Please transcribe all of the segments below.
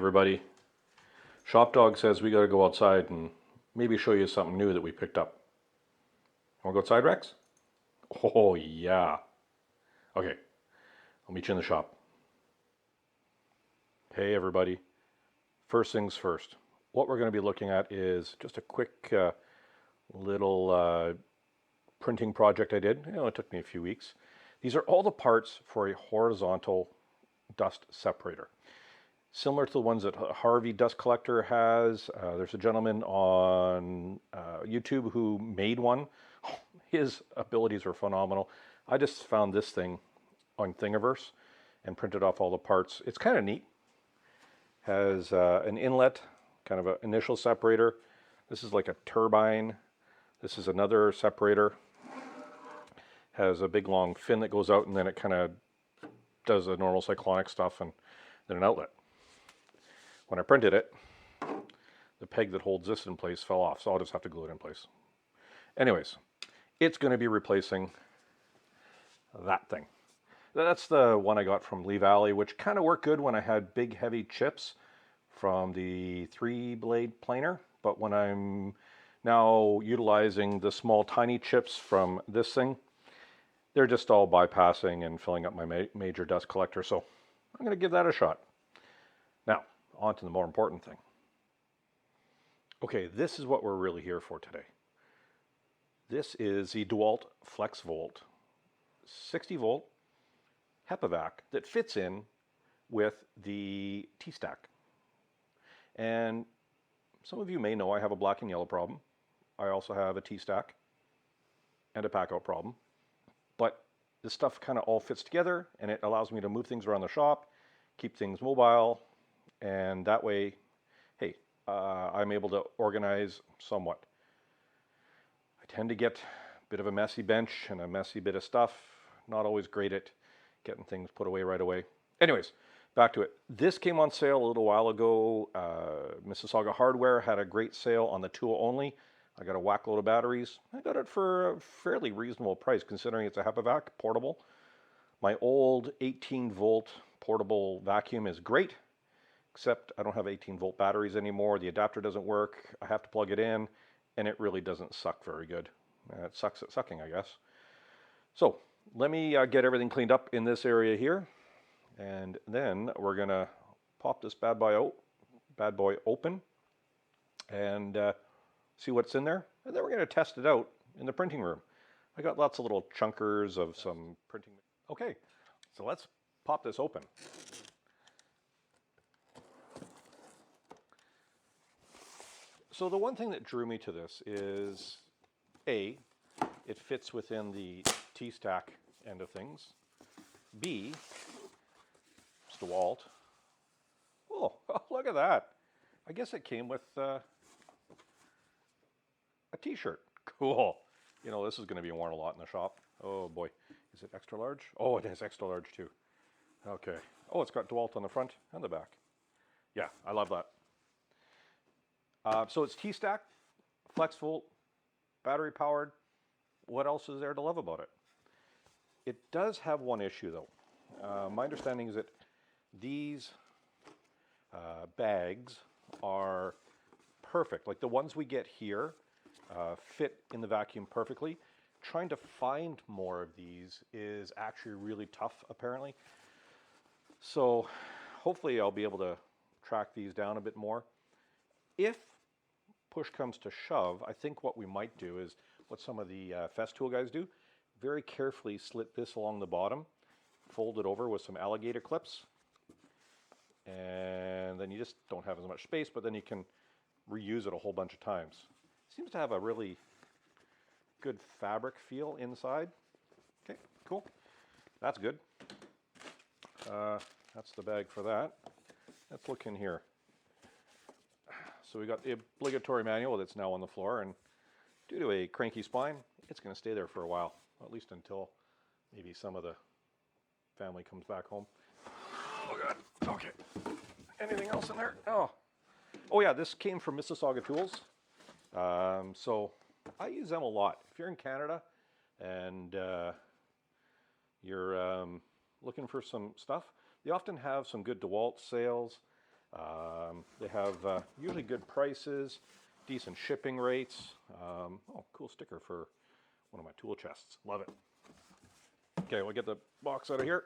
everybody. Shop Dog says we got to go outside and maybe show you something new that we picked up. Want to go outside, Rex? Oh, yeah. Okay, I'll meet you in the shop. Hey, everybody. First things first. What we're going to be looking at is just a quick little printing project I did. It took me a few weeks. These are all the parts for a horizontal dust separator. Similar to the ones that Harvey Dust Collector has. There's a gentleman on YouTube who made one. His abilities were phenomenal. I just found this thing on Thingiverse and printed off all the parts. It's kind of neat. Has an inlet, kind of an initial separator. This is like a turbine. This is another separator. Has a big long fin that goes out, and then it kind of does the normal cyclonic stuff, and then an outlet. When I printed it, the peg that holds this in place fell off, so I'll just have to glue it in place. Anyways, it's going to be replacing that thing. That's the one I got from Lee Valley, which kind of worked good when I had big heavy chips from the 3-blade planer, but when I'm now utilizing the small tiny chips from this thing, they're just all bypassing and filling up my major dust collector, so I'm going to give that a shot. Now, on to the more important thing. Okay, this is what we're really here for today. This is the DeWalt FlexVolt 60-volt HEPA vac that fits in with the T-stack. And some of you may know I have a black and yellow problem. I also have a T-stack and a pack-out problem. But this stuff kind of all fits together, and it allows me to move things around the shop, keep things mobile, and that way, hey, I'm able to organize somewhat. I tend to get a bit of a messy bench and a messy bit of stuff. Not always great at getting things put away right away. Anyways, back to it. This came on sale a little while ago. Missisauga Hardware had a great sale on the tool only. I got a whack load of batteries. I got it for a fairly reasonable price considering it's a HEPA vac, portable. My old 18-volt portable vacuum is great, except I don't have 18-volt batteries anymore. The adapter doesn't work. I have to plug it in, and it really doesn't suck very good. It sucks at sucking, I guess. So let me get everything cleaned up in this area here, and then we're going to pop this bad boy open and see what's in there, and then we're going to test it out in the printing room. I got lots of little chunkers of some printing. Okay, so let's pop this open. So the one thing that drew me to this is, A, it fits within the T-stack end of things. B, it's DeWalt. Oh, look at that. I guess it came with a t-shirt. Cool. You know, this is going to be worn a lot in the shop. Oh boy. Is it extra large? Oh, it is extra large too. Okay. Oh, it's got DeWalt on the front and the back. Yeah, I love that. So it's T-stack, FlexVolt, battery powered. What else is there to love about it? It does have one issue though. My understanding is that these bags are perfect. Like the ones we get here fit in the vacuum perfectly. Trying to find more of these is actually really tough apparently. So hopefully I'll be able to track these down a bit more. If push comes to shove, I think what we might do is what some of the Festool guys do. Very carefully slit this along the bottom, fold it over with some alligator clips, and then you just don't have as much space, but then you can reuse it a whole bunch of times. Seems to have a really good fabric feel inside. Okay, cool. That's good. That's the bag for that. Let's look in here. So we got the obligatory manual that's now on the floor, and due to a cranky spine, it's going to stay there for a while, at least until maybe some of the family comes back home. Oh God. Okay. Anything else in there? Oh yeah, this came from Missisauga Tools. So I use them a lot. If you're in Canada and you're looking for some stuff, they often have some good DeWalt sales. They have usually good prices, decent shipping rates. Oh, cool sticker for one of my tool chests. Love it. Okay, we'll get the box out of here.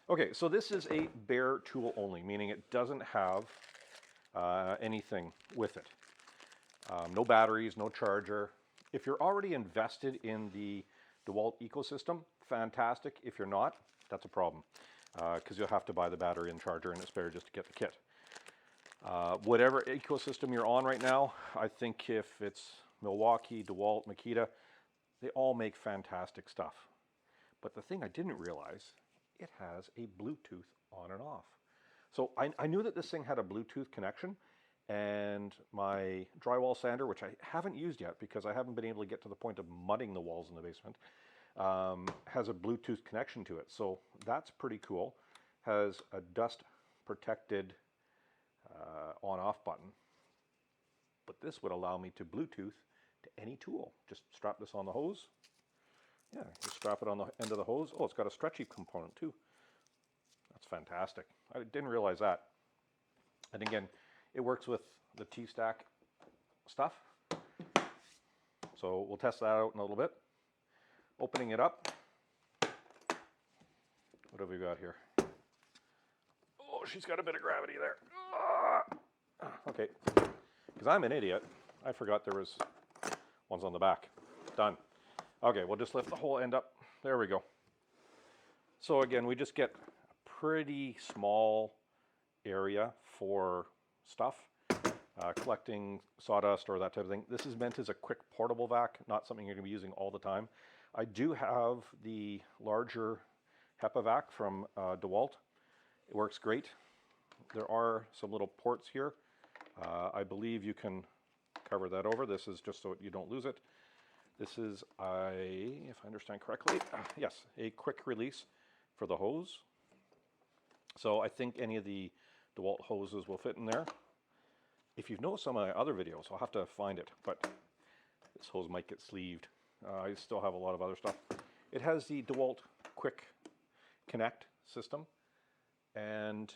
Okay, so this is a bare tool only, meaning it doesn't have anything with it. No batteries, no charger. If you're already invested in the DeWalt ecosystem, fantastic. If you're not, that's a problem, because you'll have to buy the battery and charger and a spare just to get the kit. Whatever ecosystem you're on right now, I think if it's Milwaukee, DeWalt, Makita, they all make fantastic stuff. But the thing I didn't realize, it has a Bluetooth on and off. So I knew that this thing had a Bluetooth connection, and my drywall sander, which I haven't used yet because I haven't been able to get to the point of mudding the walls in the basement, has a Bluetooth connection to it. So that's pretty cool. Has a dust protected on-off button. But this would allow me to Bluetooth to any tool. Just strap this on the hose. Yeah, just strap it on the end of the hose. Oh, it's got a stretchy component too. That's fantastic. I didn't realize that. And again, it works with the T-Stack stuff. So we'll test that out in a little bit. Opening it up. What have we got here? Oh, she's got a bit of gravity there. Okay, because I'm an idiot. I forgot there was ones on the back. Done. Okay, we'll just lift the whole end up. There we go. So again, we just get a pretty small area for stuff, collecting sawdust or that type of thing. This is meant as a quick portable vac, not something you're going to be using all the time. I do have the larger HEPA vac from DeWalt. It works great. There are some little ports here. I believe you can cover that over. This is just so you don't lose it. This is, if I understand correctly, yes, a quick release for the hose. So I think any of the DeWalt hoses will fit in there. If you've noticed some of my other videos, I'll have to find it, but this hose might get sleeved. I still have a lot of other stuff. It has the DeWalt Quick Connect system, and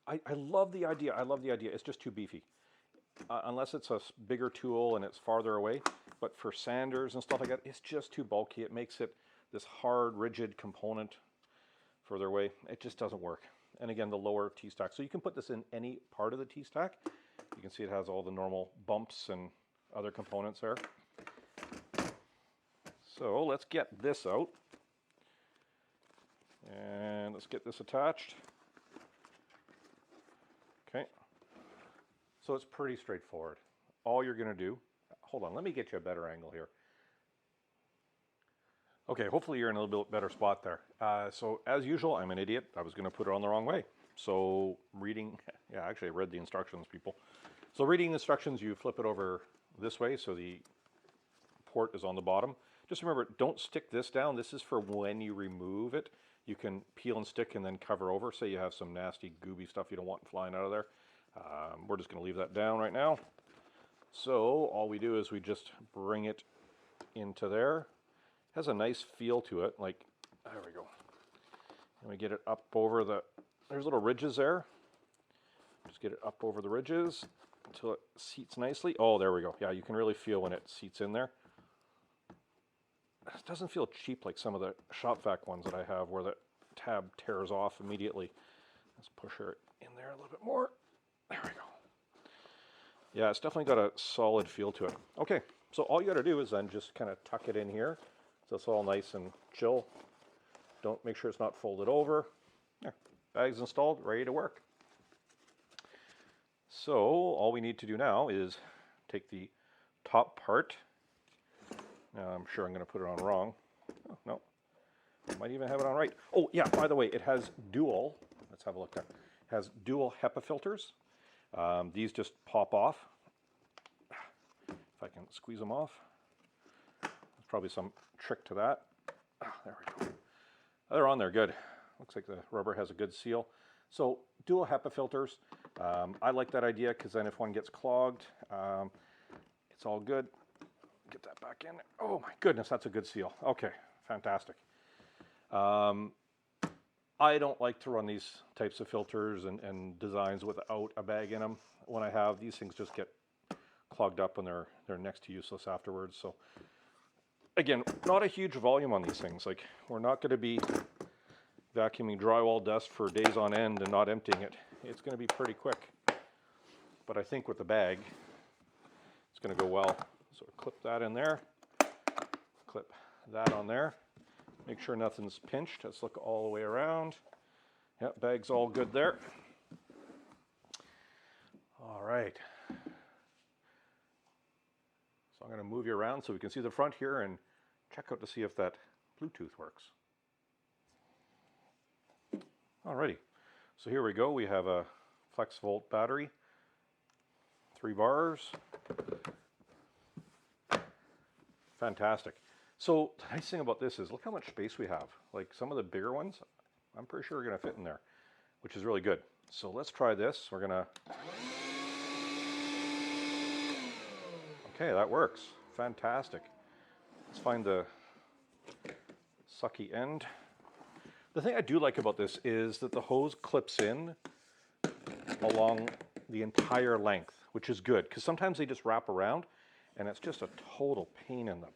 I love the idea. I love the idea. It's just too beefy. Unless it's a bigger tool and it's farther away. But for sanders and stuff like that, it's just too bulky. It makes it this hard, rigid component further away. It just doesn't work. And again, the lower T-stack. So you can put this in any part of the T-stack. You can see it has all the normal bumps and other components there. So let's get this out. And let's get this attached. Okay. So it's pretty straightforward. All you're going to do, hold on, let me get you a better angle here. Okay, hopefully you're in a little bit better spot there. So as usual, I'm an idiot. I was going to put it on the wrong way. So actually I read the instructions, people. So reading the instructions, you flip it over this way so the port is on the bottom. Just remember, don't stick this down. This is for when you remove it. You can peel and stick and then cover over. Say you have some nasty, gooby stuff you don't want flying out of there. We're just going to leave that down right now. So all we do is we just bring it into there. It has a nice feel to it, like, there we go. And we get it up over there's little ridges there. Just get it up over the ridges until it seats nicely. Oh, there we go. Yeah, you can really feel when it seats in there. It doesn't feel cheap like some of the shop vac ones that I have where the tab tears off immediately. Let's push her in there a little bit more. There we go. Yeah, it's definitely got a solid feel to it. Okay, so all you got to do is then just kind of tuck it in here so it's all nice and chill. Don't make sure it's not folded over. There, bag's installed, ready to work. So all we need to do now is take the top part. Now I'm sure I'm going to put it on wrong. Oh, no, I might even have it on right. Oh yeah, by the way, it has dual, let's have a look there. It has dual HEPA filters. These just pop off. If I can squeeze them off. There's probably some trick to that. There we go. They're on there, good. Looks like the rubber has a good seal. So dual HEPA filters. I like that idea because then if one gets clogged, it's all good. Get that back in. Oh my goodness, that's a good seal. Okay, fantastic. I don't like to run these types of filters and designs without a bag in them. When I have, these things just get clogged up and they're next to useless afterwards. So again, not a huge volume on these things. Like, we're not going to be vacuuming drywall dust for days on end and not emptying it. It's going to be pretty quick. But I think with the bag, it's going to go well. So clip that in there, clip that on there. Make sure nothing's pinched. Let's look all the way around. Yep, bag's all good there. All right. So I'm going to move you around so we can see the front here and check out to see if that Bluetooth works. Alrighty. So here we go. We have a flex volt battery, 3 bars. Fantastic. So the nice thing about this is look how much space we have. Like some of the bigger ones, I'm pretty sure are going to fit in there, which is really good. So let's try this. We're going to... Okay, that works. Fantastic. Let's find the sucky end. The thing I do like about this is that the hose clips in along the entire length, which is good because sometimes they just wrap around and it's just a total pain in the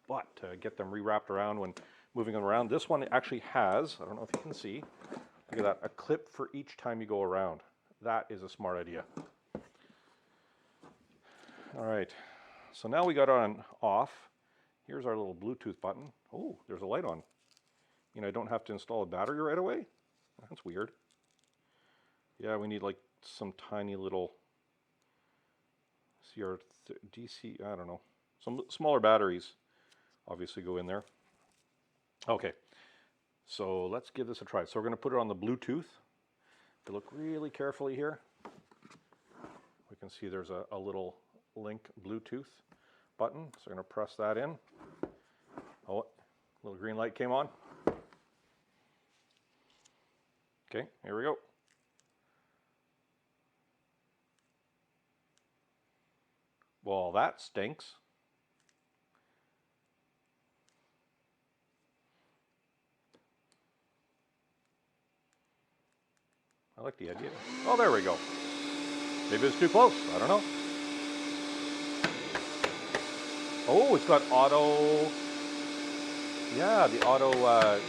butt to get them rewrapped around when moving them around. This one actually has, I don't know if you can see, look at that, a clip for each time you go around. That is a smart idea. All right, so now we got on off. Here's our little Bluetooth button. Oh, there's a light on. You know, I don't have to install a battery right away. That's weird. Yeah, we need like some tiny little DC, I don't know, some smaller batteries obviously go in there. Okay, so let's give this a try. So we're going to put it on the Bluetooth. If you look really carefully here, we can see there's a little link Bluetooth button. So we're going to press that in. Oh, little green light came on. Okay, here we go. Well, that stinks. I like the idea. Oh, there we go. Maybe it's too close. I don't know. Oh, it's got auto... Yeah, the auto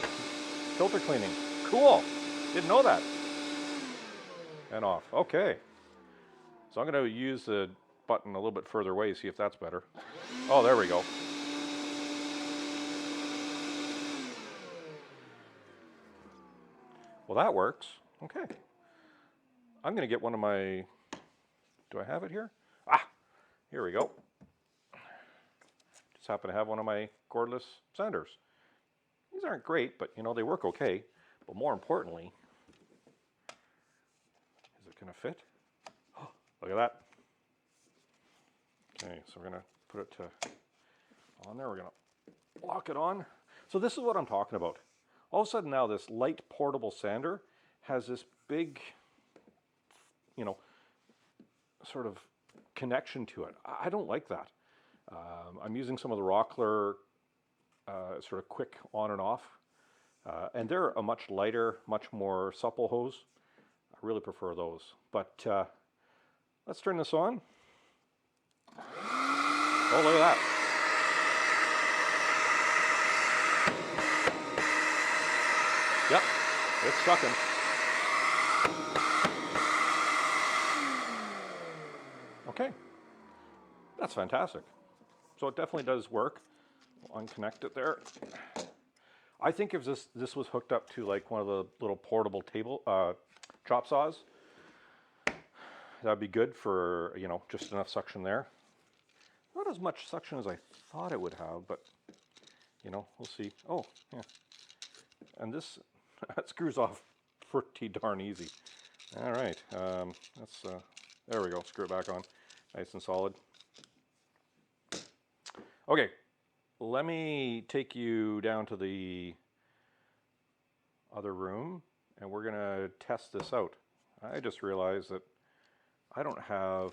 filter cleaning. Cool. Didn't know that. And off. Okay. So I'm going to use the button a little bit further away, see if that's better. Oh, there we go. Well, that works. Okay. I'm going to get one of my... Do I have it here? Ah, here we go. Just happen to have one of my cordless sanders. These aren't great, but you know, they work okay. But more importantly, is it going to fit? Oh, look at that. Okay, so we're going to put it on there. We're going to lock it on. So this is what I'm talking about. All of a sudden now this light portable sander has this big, you know, sort of connection to it. I don't like that. I'm using some of the Rockler sort of quick on and off. And they're a much lighter, much more supple hose. I really prefer those. But let's turn this on. Oh, look at that. Yep, it's sucking. Okay, that's fantastic. So it definitely does work. We'll unconnect it there. I think if this was hooked up to like one of the little portable table chop saws, that'd be good for, you know, just enough suction there. Not as much suction as I thought it would have, but you know, we'll see. Oh, yeah. And this that screws off pretty darn easy. All right, there we go. Screw it back on, nice and solid. Okay. Let me take you down to the other room and we're going to test this out. I just realized that I don't have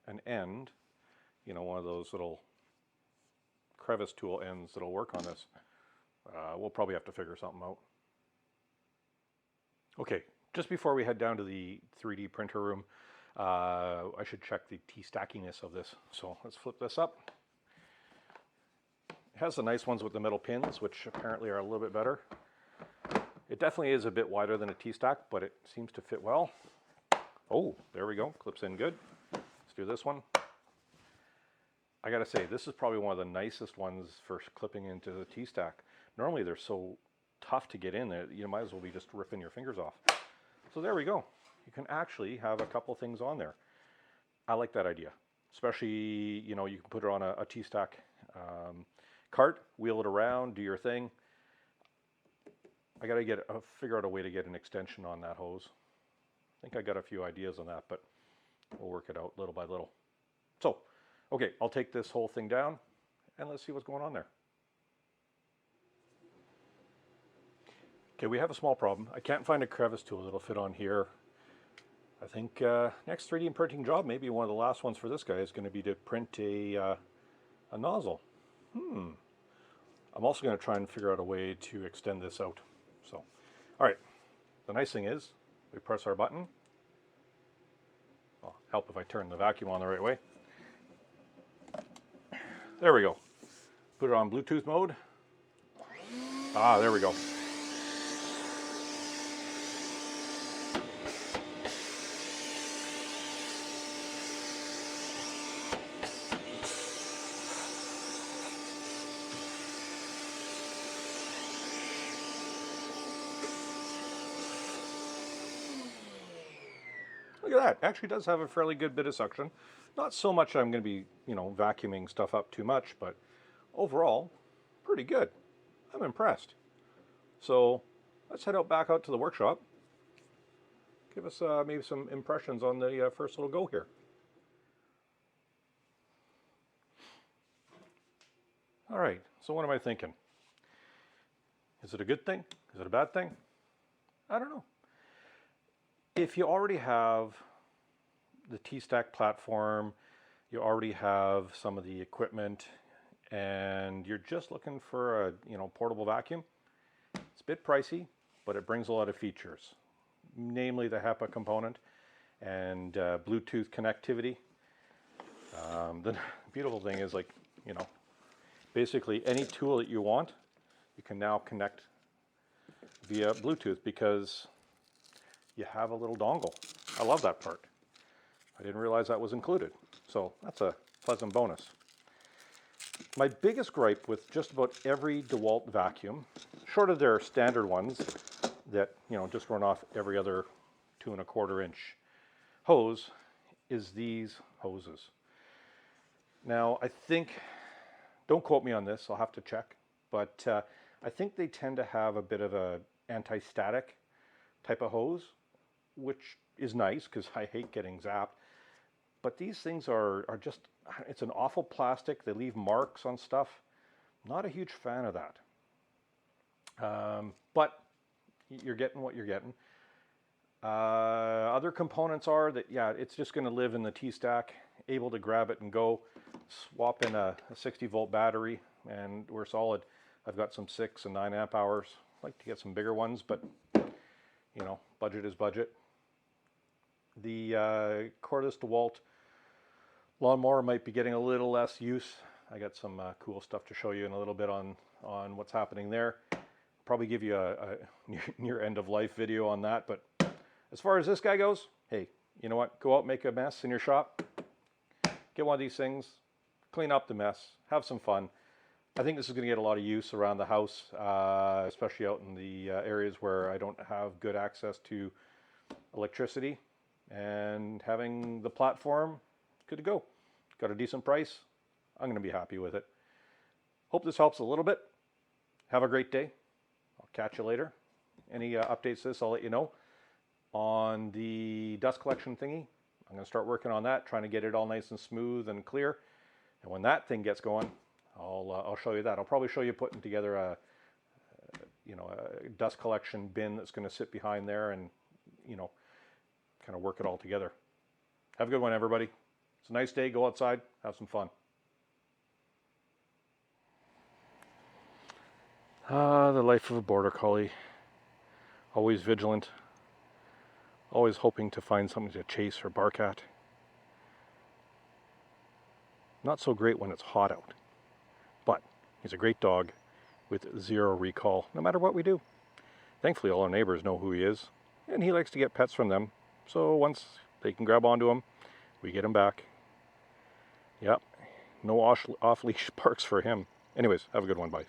an end, you know, one of those little crevice tool ends that'll work on this. We'll probably have to figure something out. Okay, just before we head down to the 3D printer room, I should check the T-stackiness of this. So let's flip this up. It has the nice ones with the metal pins, which apparently are a little bit better. It definitely is a bit wider than a T-stack, but it seems to fit well. Oh, there we go, clips in good. Let's do this one. I gotta say, this is probably one of the nicest ones for clipping into the T-stack. Normally they're so tough to get in there, you might as well be just ripping your fingers off. So there we go. You can actually have a couple things on there. I like that idea. Especially, you know, you can put it on a T-stack cart, wheel it around, do your thing. I gotta figure out a way to get an extension on that hose. I think I got a few ideas on that, but we'll work it out little by little. So, okay, I'll take this whole thing down and let's see what's going on there. Okay, we have a small problem. I can't find a crevice tool that'll fit on here. I think next 3D printing job, maybe one of the last ones for this guy, is going to be to print a nozzle. I'm also going to try and figure out a way to extend this out. So, all right. The nice thing is, we press our button. I'll help if I turn the vacuum on the right way. There we go. Put it on Bluetooth mode. Ah, there we go. Look at that. Actually does have a fairly good bit of suction. Not so much I'm going to be, you know, vacuuming stuff up too much, but overall, pretty good. I'm impressed. So let's head back out to the workshop. Give us maybe some impressions on the first little go here. All right, so what am I thinking? Is it a good thing? Is it a bad thing? I don't know. If you already have the T-stack platform, you already have some of the equipment, and you're just looking for a portable vacuum, it's a bit pricey, but it brings a lot of features, namely the HEPA component and Bluetooth connectivity. The beautiful thing is, like, basically any tool that you want, you can now connect via Bluetooth because you have a little dongle. I love that part. I didn't realize that was included. So that's a pleasant bonus. My biggest gripe with just about every DeWalt vacuum, short of their standard ones that just run off every other 2 1/4 inch hose, is these hoses. Now I think, don't quote me on this, I'll have to check, but I think they tend to have a bit of a anti-static type of hose, which is nice because I hate getting zapped. But these things are just, it's an awful plastic. They leave marks on stuff. Not a huge fan of that. But you're getting what you're getting. Other components are that, yeah, it's just going to live in the T-stack, able to grab it and go, swap in a 60 volt battery, and we're solid. I've got some 6 and 9 amp hours. I'd like to get some bigger ones, but budget is budget. The cordless DeWalt lawnmower might be getting a little less use. I got some cool stuff to show you in a little bit on what's happening there. Probably give you a near end of life video on that, but as far as this guy goes, hey, you know what? Go out, make a mess in your shop, get one of these things, clean up the mess, have some fun. I think this is going to get a lot of use around the house, especially out in the areas where I don't have good access to electricity. And having the platform, good to go. Got a decent price. I'm going to be happy with it. Hope this helps a little bit. Have a great day. I'll catch you later. Any updates to this, I'll let you know. On the dust collection thingy, I'm going to start working on that, trying to get it all nice and smooth and clear. And when that thing gets going, I'll show you that. I'll probably show you putting together a dust collection bin that's going to sit behind there, and kind of work it all together. Have a good one, everybody. It's a nice day. Go outside, have some fun. The life of a border collie. Always vigilant, Always hoping to find something to chase or bark at. Not so great when it's hot out, but he's a great dog with zero recall, no matter what we do. Thankfully, all our neighbors know who he is, and he likes to get pets from them. So once they can grab onto him, we get him back. Yep, no off-leash barks for him. Anyways, have a good one, bye.